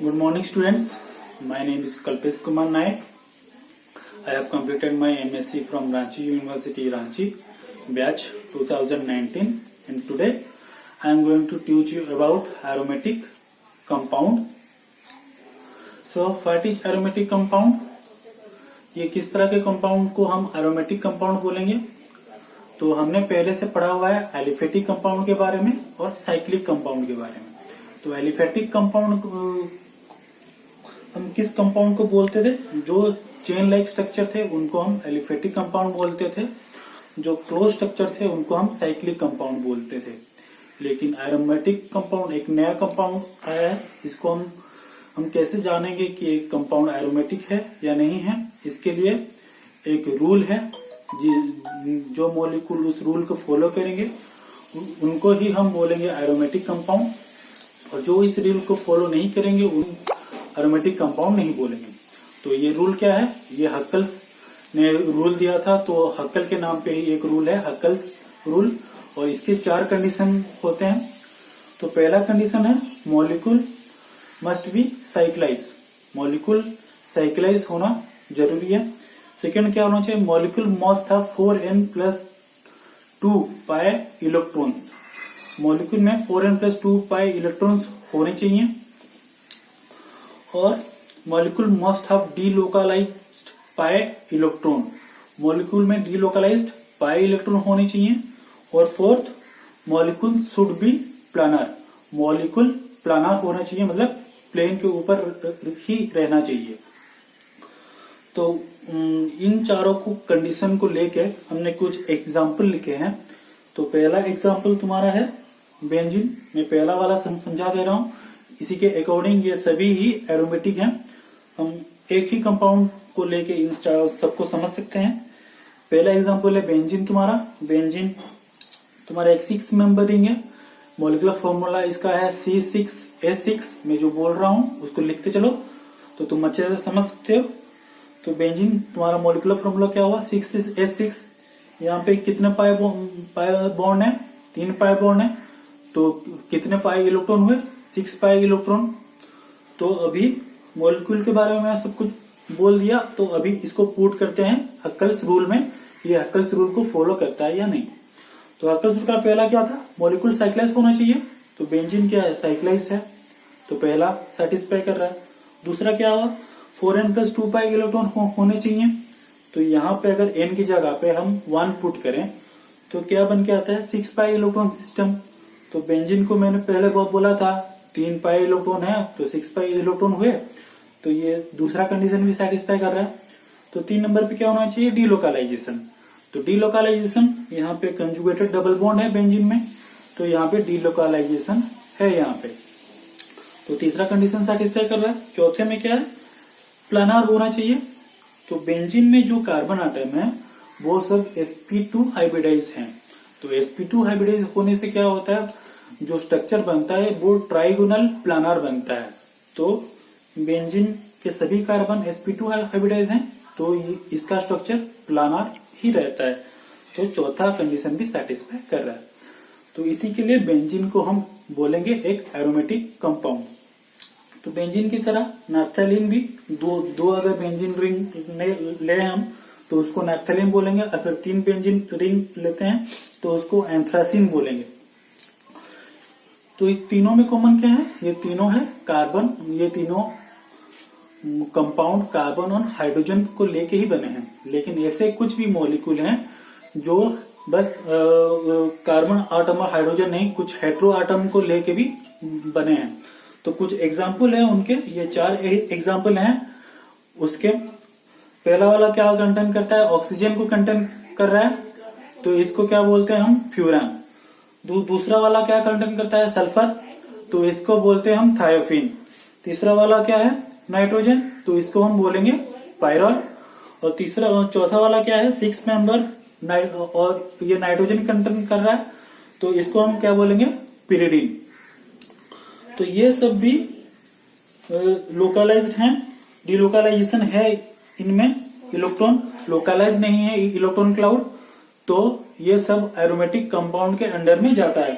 Good morning, students. My name is Kalpesh Kumar Naik. I have completed my MSc from Ranchi University, Ranchi, batch 2019, and today I am going to teach you about aromatic compound. So, what is aromatic compound? ये किस तरह के compound को हम aromatic compound बोलेंगे? तो हमने पहले से पढ़ा हुआ है एलिफेटिक कंपाउंड के बारे में और साइक्लिक कंपाउंड के बारे में। तो एलिफेटिक कंपाउंड हम किस कंपाउंड को बोलते थे? जो चेन लाइक स्ट्रक्चर थे उनको हम एलिफेटिक कंपाउंड बोलते थे, जो क्लोज स्ट्रक्चर थे उनको हम साइक्लिक कंपाउंड बोलते थे। लेकिन एरोमेटिक कंपाउंड एक नया कंपाउंड आया है, इसको हम कैसे जानेंगे कि एक कंपाउंड एरोमेटिक है या नहीं है? इसके लिए एक रूल है, जो मॉलिक्यूल उस रूल को फॉलो करेंगे उनको ही हम बोलेंगे एरोमेटिक कंपाउंड, और जो इस रूल को फॉलो नहीं करेंगे उन एरोमेटिक कंपाउंड नहीं बोलेंगे। तो ये रूल क्या है? ये हक्कल्स ने रूल दिया था, तो हक्कल के नाम पे ही एक रूल है, हक्कल्स रूल, और इसके 4 कंडीशन होते हैं। तो पहला कंडीशन है molecule must be cyclise, molecule cyclise होना जरूरी है। सेकेंड क्या होना चाहिए? Molecule must have 4n+2 pi electrons, molecule में 4n+2 पाई इलेक्ट्रॉन्स होने चाहिए। और molecule must have delocalised pi electron, molecule में डीलोकलाइज्ड पाई इलेक्ट्रॉन होने चाहिए। और fourth, molecule should be planar, molecule planar होना चाहिए, मतलब प्लेन के ऊपर ही रहना चाहिए। तो इन चारों को कंडीशन को लेके हमने कुछ एग्जाम्पल लिखे हैं। तो पहला एग्जाम्पल तुम्हारा है बेंजीन, मैं पहला वाला समझा दे रहा हूं, इसी के अकॉर्डिंग ये सभी ही एरोमेटिक हैं। हम एक ही कंपाउंड को लेके इन सबको समझ सकते हैं। पहला एग्जाम्पल है बेंजीन तुम्हारा। बेंजीन तुम्हारा एक 6 मेंबर रिंग है, मॉलिक्यूलर फॉर्मूला इसका है C6H6। मैं जो बोल रहा हूं उसको लिखते चलो तो तुम अच्छे से समझ सकते हो। तो बेंजीन तुम्हारा मॉलिक्यूलर फॉर्मूला क्या हुआ? 6H6। यहाँ पे कितने पाई बॉन्ड है? 3 पाई बॉन्ड है। तो कितने पाई इलेक्ट्रॉन हुए? 6 पाई इलेक्ट्रॉन। तो अभी मॉलिक्यूल के बारे में मैं सब कुछ बोल दिया, तो अभी इसको पुट करते हैं हक्कल्स रूल में, ये हक्कल्स रूल को फॉलो करता है या नहीं। तो हक्कल्स रूल का पहला क्या था? मॉलिक्यूल साइक्लाइज होना चाहिए। तो बेंजीन क्या है? साइक्लाइज है, तो पहला सेटिस्फाई कर रहा है। दूसरा क्या हुआ? 4n+2 पाई इलेक्ट्रॉन होने चाहिए। तो यहाँ पे अगर n की जगह पे हम 1 पुट करें तो क्या बन के आता है? 6 पाई इलेक्ट्रॉन सिस्टम। तो बेंजीन को मैंने पहले बहुत बोला था 3 पाई इलेक्ट्रॉन है, तो 6 पाई इलेक्ट्रॉन हुए, तो ये दूसरा कंडीशन भी सेटिस्फाई कर रहा है। तो 3 नंबर पे क्या होना चाहिए? डीलोकलाइजेशन। तो डीलोकलाइजेशन, यहाँ पे कंजुगेटेड डबल बॉन्ड है बेंजीन में, तो यहाँ पे डीलोकलाइजेशन है यहाँ पे। तो तीसरा कंडीशन सेटिस्फाई कर रहा है। चौथे में क्या है? प्लानर होना चाहिए। तो बेंजीन में जो कार्बन आटम है वो सब sp2 हाइब्रिडाइज हैं। तो sp2 हाइब्रिडाइज होने से क्या होता है? जो स्ट्रक्चर बनता है वो ट्राइगोनल प्लानर बनता है। तो बेंजीन के सभी कार्बन sp2 हाइब्रिडाइज हैं, तो इसका स्ट्रक्चर प्लानर ही रहता है। तो चौथा कंडीशन भी सेटिस्फाई कर रहा है। तो इसी के लिए बेंजीन को हम बोलेंगे एक एरोमेटिक कंपाउंड। तो बेंजीन की तरह नैप्थेलीन भी दो अगर बेंजीन रिंग ले हम तो उसको नैप्थेलीन बोलेंगे। अगर 3 बेंजीन रिंग लेते हैं तो उसको एंथ्रासीन बोलेंगे। तो ये तीनों में कॉमन क्या है? ये तीनों है कार्बन, ये तीनों कंपाउंड कार्बन और हाइड्रोजन को लेके ही बने हैं। लेकिन ऐसे कुछ भी मॉलिक्यूल हैं जो बस कार्बन आटम और हाइड्रोजन नहीं, कुछ हेट्रो आटम को लेके भी बने हैं। तो कुछ एग्जाम्पल है उनके, ये 4 एग्जाम्पल हैं उसके। पहला वाला क्या कंटेंट करता है? ऑक्सीजन को कंटेंट कर रहा है, तो इसको क्या बोलते हैं हम? फ्यूरान। दूसरा वाला क्या कंटेंट करता है? सल्फर, तो इसको बोलते हैं हम थायोफिन। तीसरा वाला क्या है? नाइट्रोजन, तो इसको हम बोलेंगे पायरॉल। और चौथा वाला क्या है? 6 मेंबर, और ये नाइट्रोजन कंटेंट कर रहा है, तो इसको हम क्या बोलेंगे? पिरिडीन। तो ये सब भी लोकलाइज्ड हैं। डीलोकलाइजेशन है इनमें, इलेक्ट्रॉन लोकलाइज नहीं है, इलेक्ट्रॉन क्लाउड। तो ये सब एरोमेटिक कंपाउंड के अंडर में जाता है।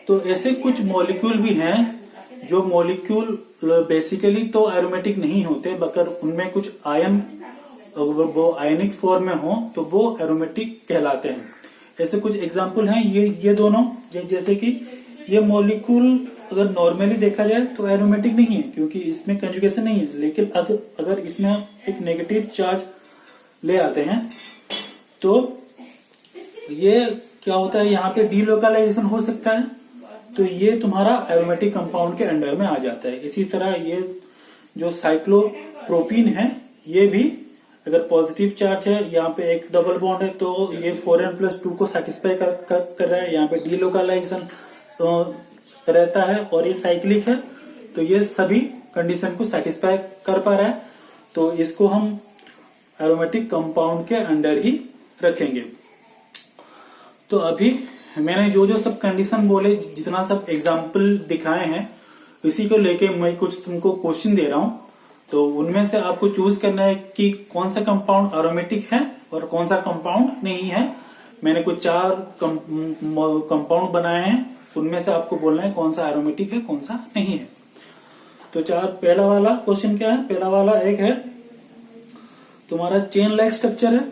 तो ऐसे कुछ मॉलिक्यूल भी हैं जो मॉलिक्यूल बेसिकली तो एरोमेटिक नहीं होते, मगर उनमें कुछ आयन, अगर वो आयनिक फॉर्म में हो तो वो एरोमेटिक कहलाते हैं। ऐसे कुछ एग्जांपल हैं ये दोनों, जैसे कि ये मॉलिक्यूल अगर नॉर्मली देखा जाए तो एरोमेटिक नहीं है क्योंकि इसमें कंजुगेशन नहीं है, लेकिन अगर इसमें एक नेगेटिव चार्ज ले आते हैं तो ये क्या होता है, यहाँ पे डीलोकलाइजेशन हो सकता है, तो ये तुम्हारा एरोमेटिक कंपाउंड के अंडर में आ जाता है। इसी तरह ये जो साइक्लोप्रोपीन है, ये भी अगर पॉजिटिव चार्ज है, यहाँ पे एक डबल बॉन्ड है, तो ये 4n+2 को सेटिस्फाई कर रहा है, यहाँ पे डीलोकलाइजेशन रहता है और ये साइक्लिक है, तो ये सभी कंडीशन को सेटिस्फाई कर पा रहा है, तो इसको हम एरोमेटिक कंपाउंड के अंडर ही रखेंगे। तो अभी मैंने जो सब कंडीशन बोले, जितना सब एग्जाम्पल दिखाए हैं, इसी को लेके मैं कुछ तुमको क्वेश्चन दे रहा हूं, तो उनमें से आपको चूज करना है कि कौन सा कंपाउंड एरोमेटिक है और कौन सा कंपाउंड नहीं है। मैंने कुछ 4 कंपाउंड बनाए हैं, उनमें से आपको बोलना है कौन सा एरोमेटिक है कौन सा नहीं है। तो पहला वाला क्वेश्चन क्या है, पहला वाला एक है तुम्हारा चेन लाइक स्ट्रक्चर है।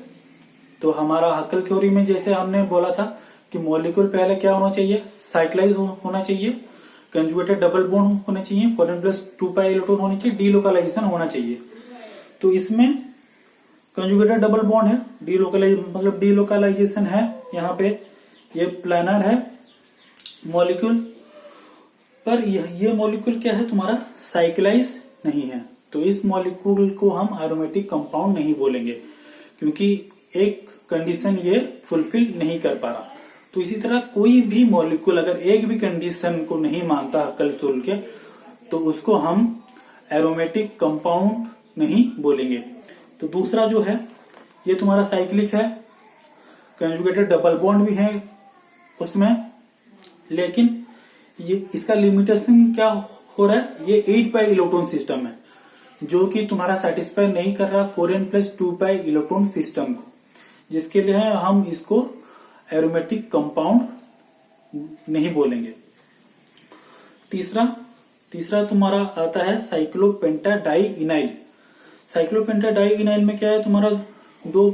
तो हमारा हकल थ्योरी में जैसे हमने बोला था कि मॉलिक्यूल पहले क्या होना चाहिए, साइक्लाइज होना चाहिए, कंजुगेटेड डबल बॉन्ड होना चाहिए, 4n+2 इलेक्ट्रॉन होनी चाहिए, डीलोकलाइजेशन होना चाहिए। तो इसमें कंजुगेटेड डबल बॉन्ड है, डीलोकलाइजेशन है, यहाँ पे ये प्लानर है मॉलिक्यूल, पर ये मॉलिक्यूल क्या है तुम्हारा, साइक्लाइज नहीं है, तो इस मॉलिक्यूल को हम एरोमेटिक कंपाउंड नहीं बोलेंगे क्योंकि एक कंडीशन ये फुलफिल नहीं कर पा रहा। तो इसी तरह कोई भी मॉलिक्यूल अगर एक भी कंडीशन को नहीं मानता हक्कल सूल के, तो उसको हम एरोमेटिक कंपाउंड नहीं बोलेंगे। तो दूसरा जो है ये तुम्हारा साइक्लिक है, कंजुगेटेड डबल बॉन्ड भी है उसमें, लेकिन ये इसका लिमिटेशन क्या हो रहा है, ये 8 इलेक्ट्रॉन सिस्टम है जो कि तुम्हारा सेटिस्फाई नहीं कर रहा 4n+2 इलेक्ट्रॉन सिस्टम को, जिसके लिए हम इसको एरोमेटिक कंपाउंड नहीं बोलेंगे। तीसरा तुम्हारा आता है साइक्लोपेंटाडाइइनाइल। साइक्लोपेंटाडाइइनाइल में क्या है, तुम्हारा 2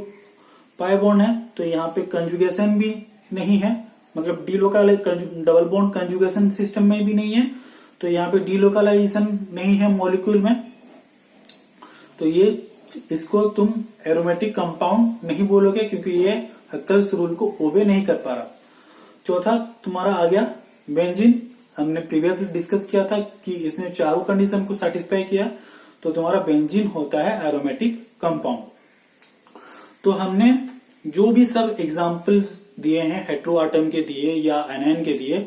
पाई बॉन्ड है, तो यहाँ पे कंजुगेशन भी नहीं है, मतलब डबल बॉन्ड कंजुगेशन सिस्टम में भी नहीं है, तो यहाँ पे डीलोकलाइजेशन नहीं है मॉलिक्यूल में, तो ये इसको तुम एरोमेटिक कंपाउंड नहीं बोलोगे क्योंकि ये हक्कल्स रूल को ओबे नहीं कर पा रहा। चौथा तुम्हारा आ गया बेंजीन। हमने प्रीवियसली डिस्कस किया था कि इसने चारों कंडीशन को सेटिस्फाई किया, तो तुम्हारा बेंजीन होता है एरोमेटिक कंपाउंड। तो हमने जो भी सब एग्जाम्पल दिए हैं, हेटेरो आटम के दिए या एनायन के दिए,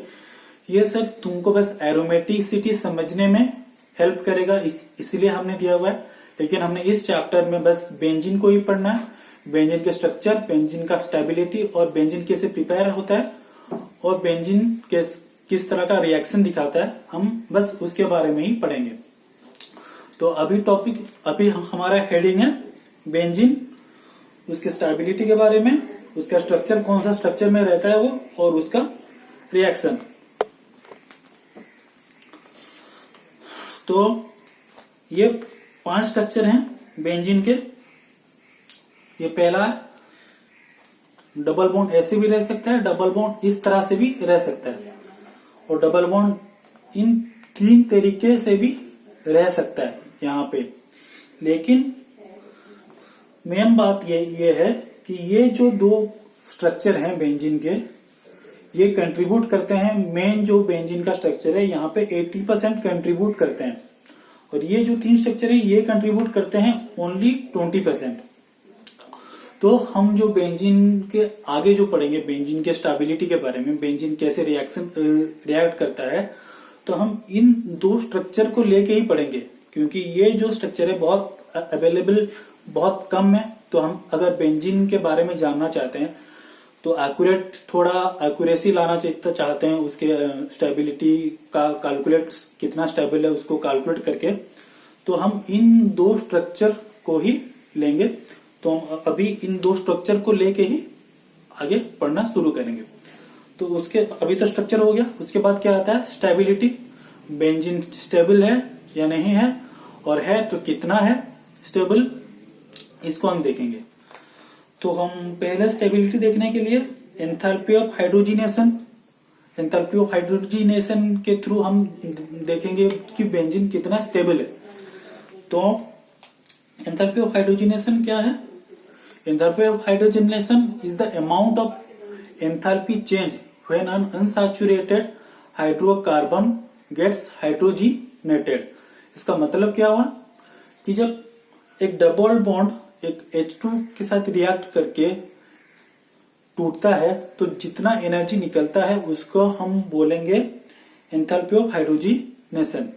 ये सब तुमको बस एरोमेटिसिटी समझने में हेल्प करेगा, इसलिए हमने दिया हुआ है। लेकिन हमने इस चैप्टर में बस बेंजीन को ही पढ़ना है, बेंजीन के स्ट्रक्चर, बेंजीन का स्टेबिलिटी और बेंजीन कैसे प्रिपेयर होता है और बेंजीन किस तरह का रिएक्शन दिखाता है, हम बस उसके बारे में ही पढ़ेंगे। तो अभी हमारा हेडिंग है बेंजीन, उसके स्टेबिलिटी के बारे में, उसका स्ट्रक्चर कौन सा स्ट्रक्चर में रहता है वो, और उसका रिएक्शन। तो ये 5 स्ट्रक्चर हैं बेंजीन के। ये पहला है डबल बॉन्ड, ऐसे भी रह सकता है, डबल बॉन्ड इस तरह से भी रह सकता है, और डबल बॉन्ड इन 3 तरीके से भी रह सकता है यहाँ पे। लेकिन मेन बात ये है कि ये जो 2 स्ट्रक्चर हैं बेंजीन के, ये कंट्रीब्यूट करते हैं, मेन जो बेंजीन का स्ट्रक्चर है यहाँ पे 80% कंट्रीब्यूट करते हैं, और ये जो 3 स्ट्रक्चर है ये कंट्रीब्यूट करते हैं ओनली 20%। तो हम जो बेंजीन के आगे जो पढ़ेंगे, बेंजीन के स्टेबिलिटी के बारे में, बेंजीन कैसे रिएक्ट करता है, तो हम इन 2 स्ट्रक्चर को लेके ही पढ़ेंगे, क्योंकि ये जो स्ट्रक्चर है बहुत अवेलेबल, बहुत कम है। तो हम अगर बेंजीन के बारे में जानना चाहते हैं तो थोड़ा एक्यूरेसी लाना चाहते हैं, उसके स्टेबिलिटी का कैलकुलेट, कितना स्टेबल है उसको कैलकुलेट करके, तो हम इन 2 स्ट्रक्चर को ही लेंगे। तो हम अभी इन 2 स्ट्रक्चर को लेके ही आगे पढ़ना शुरू करेंगे। तो उसके अभी तो स्ट्रक्चर हो गया, उसके बाद क्या आता है स्टेबिलिटी। बेंजीन स्टेबल है, या नहीं है, और है तो कितना है स्टेबल, इसको हम देखेंगे। तो हम पहले स्टेबिलिटी देखने के लिए एंथैल्पी ऑफ हाइड्रोजिनेशन के थ्रू हम देखेंगे कि बेंजीन कितना स्टेबल है। तो एंथैल्पी ऑफ हाइड्रोजिनेशन क्या है? Enthalpy of hydrogenation is the amount of enthalpy change when an unsaturated hydrocarbon gets hydrogenated. इसका मतलब क्या हुआ कि जब एक डबल बॉन्ड एक H2 के साथ रिएक्ट करके टूटता है तो जितना एनर्जी निकलता है उसको हम बोलेंगे एंथैल्पी ऑफ हाइड्रोजिनेशन।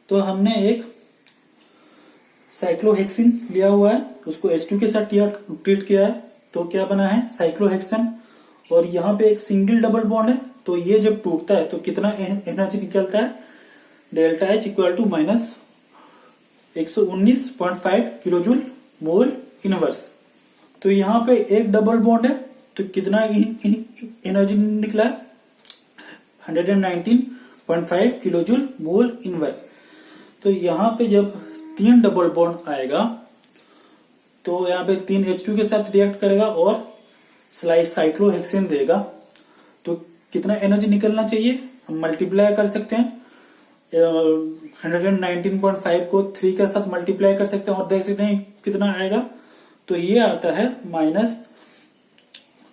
तो हमने एक साइक्लोहेक्सिन लिया हुआ है, उसको H2 के साथ ट्रीट किया है, तो क्या बना है साइक्लोहेक्सेन। और यहाँ पे एक सिंगल डबल बॉन्ड है, तो ये जब टूटता है तो कितना एनर्जी निकलता है, delta H equal to minus 119.5 kilojoule mole inverse. तो यहाँ पे एक डबल बॉन्ड है तो कितना एनर्जी निकला है 119.5 किलोजूल मोल इनवर्स। तो यहाँ पे जब 3 डबल बॉन्ड आएगा तो यहाँ पे 3 H2 के साथ रिएक्ट करेगा और साइक्लोहेक्सेन देगा, तो कितना एनर्जी निकलना चाहिए हम मल्टीप्लाई कर सकते हैं। 119.5 को 3 के साथ मल्टीप्लाई कर सकते हैं और देख सकते हैं कितना आएगा। तो ये आता है माइनस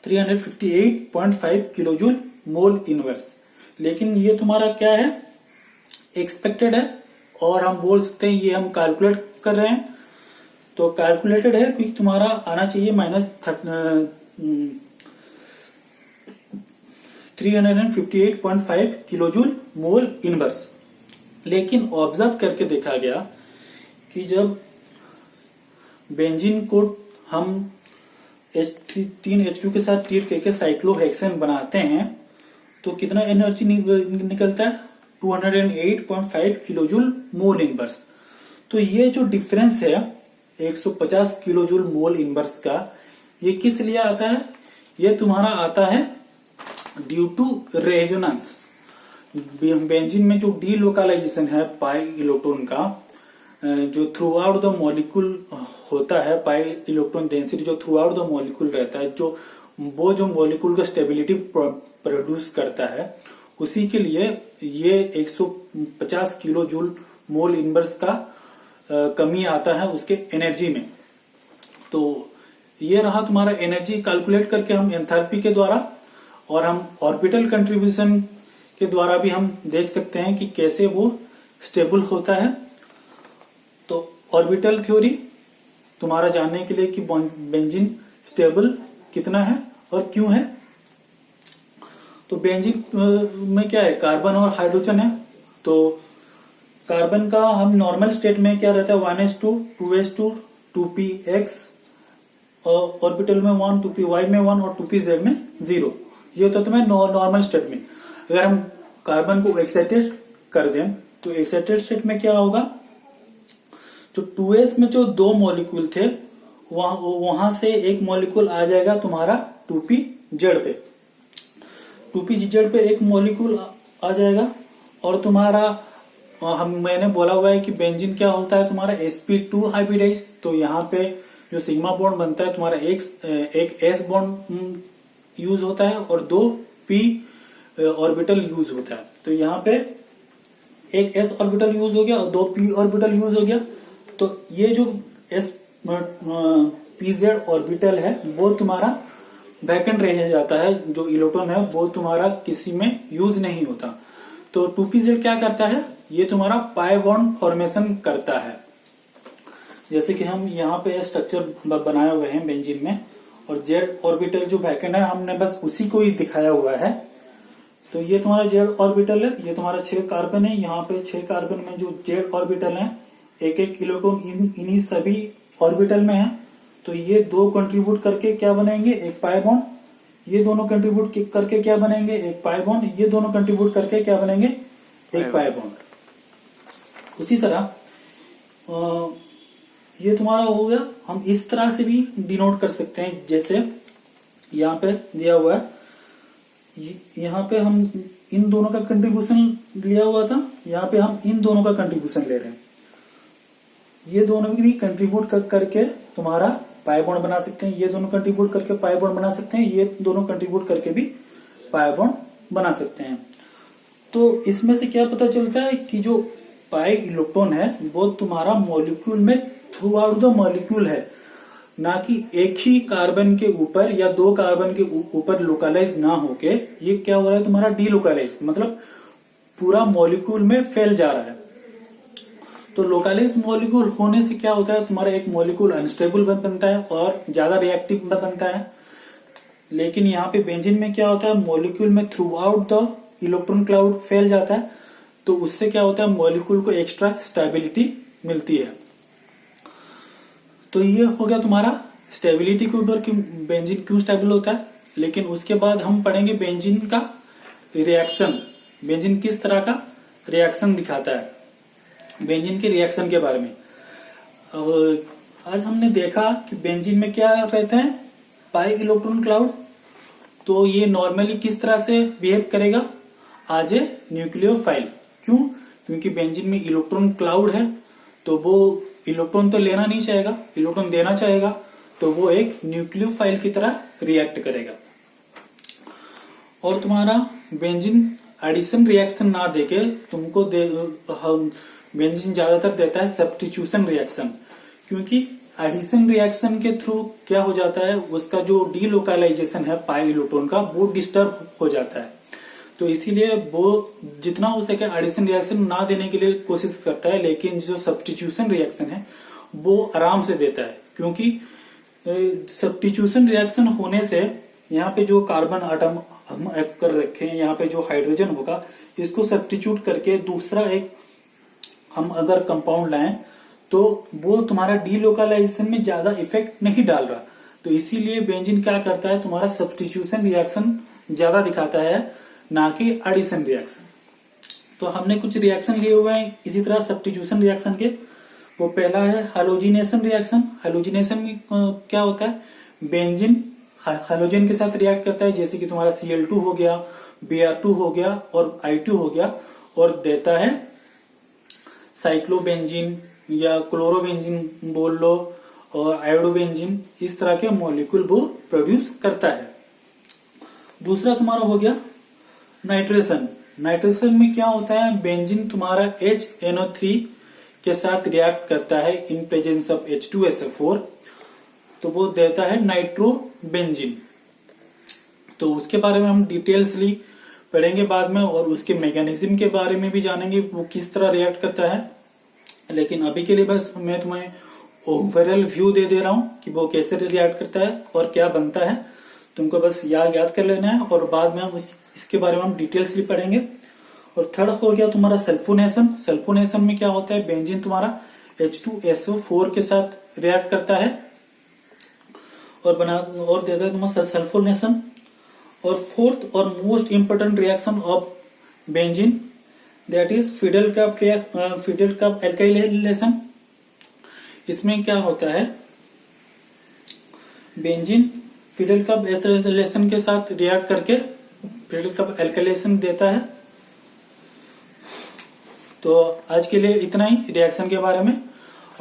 358.5 किलोजूल मोल इनवर्स। लेकिन ये तुम्हारा क्या है एक्सपेक्टेड है, और हम बोल सकते हैं ये हम कैलकुलेट कर रहे हैं। तो कैलकुलेटेड है क्योंकि तुम्हारा आना चाहिए माइनस 358.5 किलोजूल मोल इनवर्स। लेकिन ऑब्जर्व करके देखा गया कि जब बेंजीन को हम 3 H2 के साथ ट्रीट करके साइक्लोहेक्सेन बनाते हैं तो कितना एनर्जी निकलता है 208.5 किलोजूल मोल इनवर्स। तो ये जो डिफरेंस है 150 किलोजूल मोल इनवर्स का, ये किस लिए आता है? ये तुम्हारा आता है ड्यू टू रेजोनेंस। बेंजीन में जो डीलोकलाइजेशन है पाई इलेक्ट्रॉन का, जो थ्रू आउट द मॉलिक्यूल होता है, पाई इलेक्ट्रॉन डेंसिटी जो थ्रू आउट द मॉलिक्यूल रहता है, जो मॉलिक्यूल का स्टेबिलिटी प्रोड्यूस करता है, उसी के लिए ये 150 किलो जूल मोल इनवर्स का कमी आता है उसके एनर्जी में। तो ये रहा तुम्हारा एनर्जी कैलकुलेट करके हम एंथैल्पी के द्वारा, और हम ऑर्बिटल कंट्रीब्यूशन के द्वारा भी हम देख सकते हैं कि कैसे वो स्टेबल होता है। तो ऑर्बिटल थ्योरी तुम्हारा जानने के लिए कि बेंजीन स्टेबल कितना है और क्यों है। तो बेंजीन में क्या है, कार्बन और हाइड्रोजन है। तो कार्बन का हम नॉर्मल स्टेट में क्या रहता है 1s2 2s2 2px, ऑर्बिटल में 1, 2py में 1 और 2pz में 0। ये तो तुम्हें नॉर्मल स्टेट में। अगर हम कार्बन को एक्साइटेड कर दें तो एक्साइटेड स्टेट में क्या होगा, जो 2s में जो 2 मॉलिक्यूल थे वहां से एक मॉलिक्यूल आ जाएगा तुम्हारा 2pz पे। 2pz पे एक मॉलिक्यूल आ जाएगा और तुम्हारा मैंने बोला हुआ है कि बेंजीन क्या होता है तुम्हारा sp2 हाइब्रिडाइज। तो यहाँ पे जो सिग्मा बॉन्ड बनता है तुम्हारा एक s बॉन्ड यूज होता है और 2 p ऑर्बिटल यूज होता है। तो यहाँ पे एक s ऑर्बिटल यूज हो गया और 2 p ऑर्बिटल यूज हो गया। तो ये जो pz ऑर्बिटल है वो तुम्हारा वैकेंट रह जाता है, जो इलेक्ट्रॉन है वो तुम्हारा किसी में यूज नहीं होता। तो 2pz क्या करता है, ये तुम्हारा पाई बॉन्ड फॉर्मेशन करता है। जैसे कि हम यहाँ पे स्ट्रक्चर बनाए हुए हैं बेंजीन में, और जेड ऑर्बिटल जो वैकेंट है हमने बस उसी को ही दिखाया हुआ है। तो ये तुम्हारा जेड ऑर्बिटल है, ये तुम्हारा 6 कार्बन है। यहाँ पे 6 कार्बन में जो जेड ऑर्बिटल है, एक इलेक्ट्रॉन इन्हीं सभी ऑर्बिटल में है। तो ये 2 कंट्रीब्यूट करके क्या बनेंगे, एक पाई बॉन्ड। ये दोनों कंट्रीब्यूट करके क्या बनेंगे, एक पाई बॉन्ड। ये दोनों कंट्रीब्यूट करके क्या बनेंगे, एक पाई बॉन्ड। उसी तरह ये तुम्हारा हो गया। हम इस तरह से भी डिनोट कर सकते हैं, जैसे यहाँ पे दिया हुआ है। यहाँ पे हम इन दोनों का कंट्रीब्यूशन लिया हुआ था, यहाँ पे हम इन दोनों का कंट्रीब्यूशन ले रहे हैं। ये दोनों भी कंट्रीब्यूट करके तुम्हारा पाई बॉन्ड बना सकते हैं, ये दोनों कंट्रीब्यूट करके पाई बॉन्ड बना सकते हैं, ये दोनों कंट्रीब्यूट करके भी पाई बॉन्ड बना सकते हैं। तो इसमें से क्या पता चलता है कि जो पाई इलेक्ट्रॉन है वो तुम्हारा मॉलिक्यूल में थ्रू आउट द मॉलिक्यूल है, ना कि एक ही कार्बन के ऊपर या दो कार्बन के ऊपर लोकलाइज ना होके ये क्या हो रहा है तुम्हारा डीलोकलाइज, मतलब पूरा मॉलिक्यूल में फैल जा रहा है। तो लोकलाइज मॉलिक्यूल होने से क्या होता है तुम्हारा एक मॉलिक्यूल अनस्टेबल बनता है और ज्यादा रिएक्टिव बनता है। लेकिन यहाँ पे बेंजीन में क्या होता है मॉलिक्यूल में through out the electron cloud फैल जाता है, तो उससे क्या होता है मॉलिक्यूल को एक्स्ट्रा स्टेबिलिटी मिलती है। तो ये हो गया तुम्हारा स्टेबिलिटी के ऊपर कि बेंजीन क्यों स्टेबल होता है। लेकिन उसके बाद हम पढ़ेंगे बेंजीन का रिएक्शन, बेंजीन किस तरह का रिएक्शन दिखाता है, बेंजीन के रिएक्शन के बारे में। आज हमने देखा कि बेंजीन में क्या रहता है पाई इलेक्ट्रॉन क्लाउड, तो ये नॉर्मली किस तरह से बिहेव करेगा आज ए न्यूक्लियोफाइल। क्यों? क्योंकि बेंजीन में इलेक्ट्रॉन क्लाउड है, तो वो इलेक्ट्रॉन तो लेना नहीं चाहेगा, इलेक्ट्रॉन देना चाहेगा, तो वो एक न्यूक्लियोफाइल की तरह रिएक्ट करेगा। और तुम्हारा बेंजीन एडिशन रिएक्शन ना देके तुमको बेंजीन ज्यादातर देता है सब्स्टिट्यूशन रिएक्शन, क्योंकि एडिशन रिएक्शन के थ्रू क्या हो जाता है उसका जो डीलोकलाइजेशन है पाई इलेक्ट्रॉन का वो डिस्टर्ब हो जाता है। तो इसीलिए वो जितना हो सके एडिशन रिएक्शन ना देने के लिए कोशिश करता है, लेकिन जो सब्स्टिट्यूशन रिएक्शन है वो आराम से देता है। क्योंकि सब्स्टिट्यूशन रिएक्शन होने से यहाँ पे जो कार्बन आटम हम कर रखे हैं, यहाँ पे जो हाइड्रोजन होगा इसको सब्स्टिट्यूट करके दूसरा एक हम अगर कंपाउंड लाएं तो वो तुम्हारा डीलोकलाइजेशन में ज्यादा इफेक्ट नहीं डाल रहा। तो इसीलिए बेंजीन क्या करता है तुम्हारा सब्स्टिट्यूशन रिएक्शन ज्यादा दिखाता है, ना कि एडिशन रिएक्शन। तो हमने कुछ रिएक्शन लिए हुए हैं इसी तरह सब्स्टिट्यूशन रिएक्शन के। वो पहला है हैलोजिनेशन रिएक्शन। हैलोजिनेशन में क्या होता है बेंजीन हैलोजन के साथ रिएक्ट करता है, जैसे कि तुम्हारा Cl2 हो गया, Br2 हो गया और I2 हो गया, और देता है साइक्लोबेंजीन या क्लोरोबेंजीन बोल लो और आयोडोबेंजीन, इस तरह के मॉलिक्यूल वो प्रोड्यूस करता है। दूसरा तुम्हारा हो गया नाइट्रेशन। नाइट्रेशन में क्या होता है बेंजीन तुम्हारा HNO3 के साथ रिएक्ट करता है इन प्रेजेंस ऑफ H2SO4, तो वो देता है नाइट्रोबेंजीन। तो उसके बारे में हम डिटेल्सली पढ़ेंगे बाद में, और उसके मैकेनिज्म के बारे में भी जानेंगे वो किस तरह रिएक्ट करता है। लेकिन अभी के लिए बस मैं तुम्हें ओवरऑल व्यू दे रहा हूं कि वो कैसे रिएक्ट करता है और क्या बनता है। तुमको बस याद कर लेना है, और बाद में हम इसके बारे में हम डिटेल्सली पढ़ेंगे। और थर्ड हो गया तुम्हारा सल्फोनेशन। सल्फोनेशन में क्या होता है बेंजीन तुम्हारा H2SO4 के साथ रिएक्ट करता है और देता है तुम्हारा सल्फोनेशन। और फोर्थ और most important reaction of benzene that is Fidel cup alkylation. इसमें क्या होता है बेंजीन फिडेल कप एल्काइलेशन के साथ रिएक्ट करके फिडेल कप एल्काइलेशन देता है। तो आज के लिए इतना ही रिएक्शन के बारे में,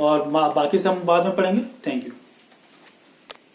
और बाकी सब हम बाद में पढ़ेंगे। Thank you.